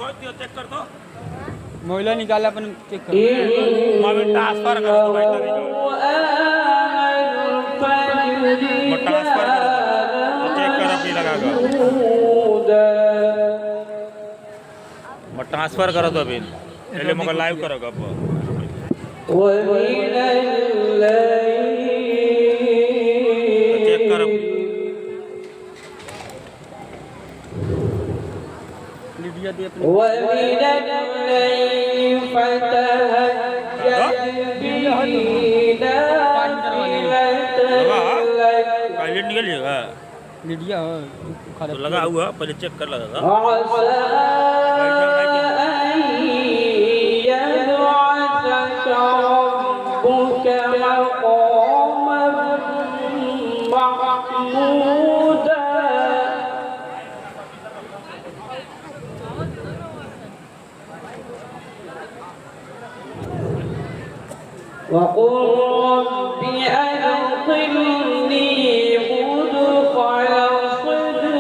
चेक कर दो मोबाइल निकाला अपन चेक कर मोबाइल ट्रांसफर कर दो भाई ट्रांसफर कर दो चेक कर अपनी लगाकर ट्रांसफर करो तो अभी पहले मुझे लाइव करो अब चेक करो लिडिया दे अपने पायलट निकलिएगा लिडिया तो लगा हुआ पहले चेक कर लगा था وقل رب أدخلني مدخل صدق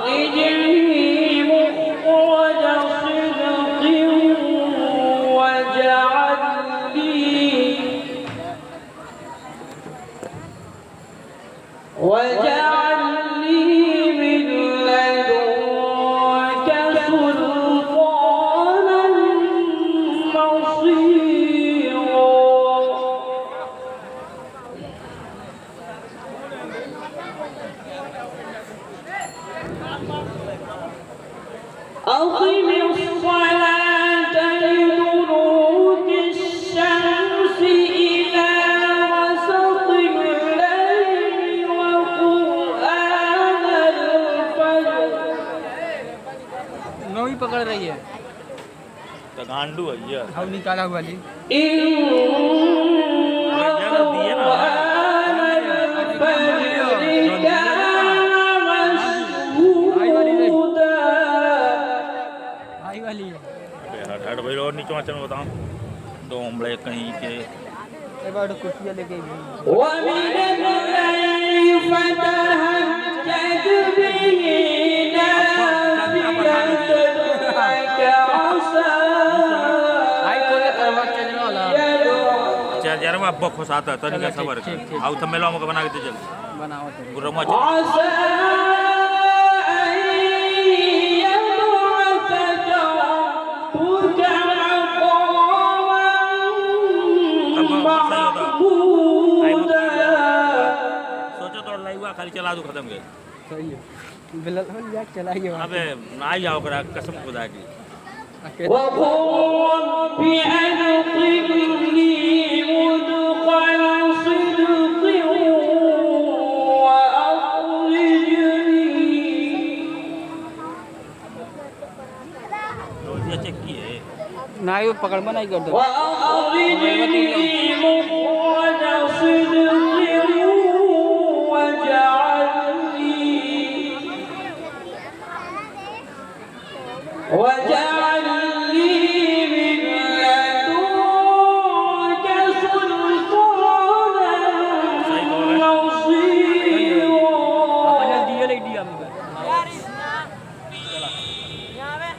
وأخرجني مخرج صدق واجعل لي من لدنك سلطانا نصيرا أقم الصلاة لدلوك الشمس إلى غسق الليل وقرآن الفجر मैं ही पकड़ रही है तो गांडू है ये अब निकाला हुआ ली إن قرآن الفجر كان مشهودا आई वाली है हट भाई और नीचे चल बताऊं दो हमले कहीं के एक बार कुर्सियां लेके ومن الليل فتهجد به نافلة لك عسى आई कोई करवा चलने वाला चल यार वो अब्बा खुश आता है तरीका सबर ठीक, ठीक। आओ थम मेला मौका बना के चल बनाओ तो गुरु चल عسى أن يبعثك ربك مقاما محمودا सोचो तो लाइव खाली चला दो खत्म गए सही है बिल्कुल हम यार चलाइए वहाँ अबे ना ही आओ करा कसम खुदा की अकेले وقل رب أدخلني مدخل صدق وأخرجني तो ये चेक किए ना ही वो पकड़ में नहीं कर दो وأخرجني مخرج صدق واجعل لي من لدنك سلطانا نصيرا अपने दिए ले दिया हमको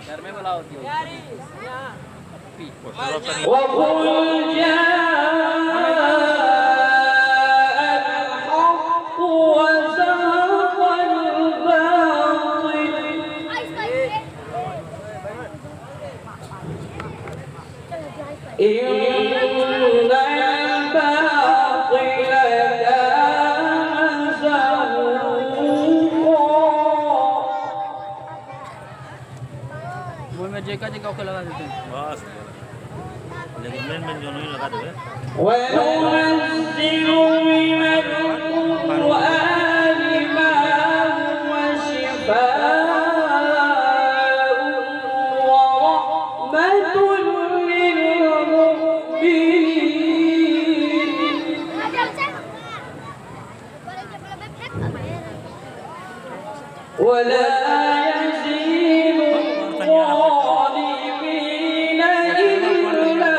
घर में बुलाओ दियो وقل جاء الحق وزهق الباطل إن الباطل كان زهوقا वो में जेका जेका को लगा देते हैं बस लेकिन मेन जो नहीं लगा दे وننزل من القرآن ما هو شفاء ورحمة للمؤمنين ولا يزيد الظالمين إلا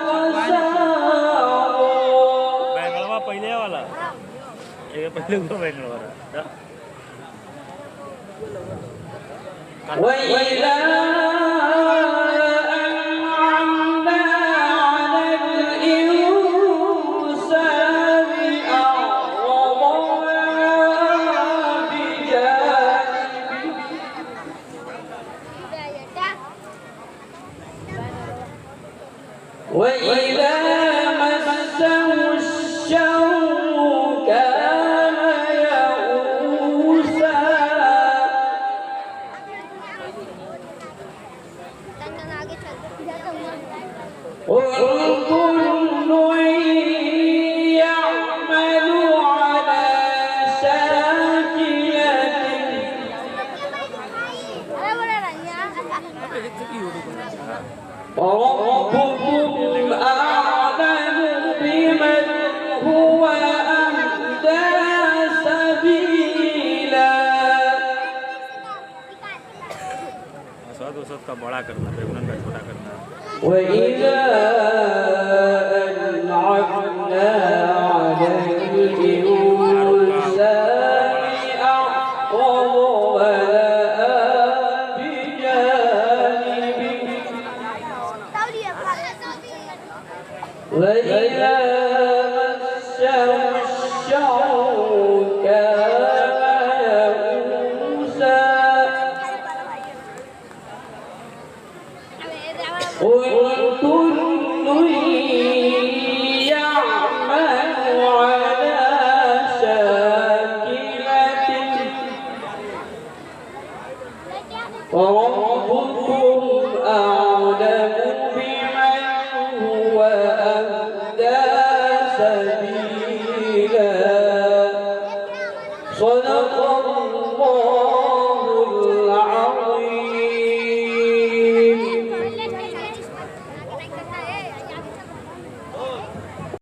خسارا وإذا أنعمنا على الإنسان أعرض بجانبه وإذا مسه الشر كان يئوسا قل كل يعمل على شاكلته وربكم أعلم بمن هو أهدى سبيلا स्वाद वसद का बड़ा करना बेगुनन का छोटा करना وإذا أنعمنا على الإنسان أعرض ونأى بجانبه وإذا مسه الشر كان يئوسا قل كل يعمل على شاكلته وربكم أعلم بمن هو أهدى سبيلا صدق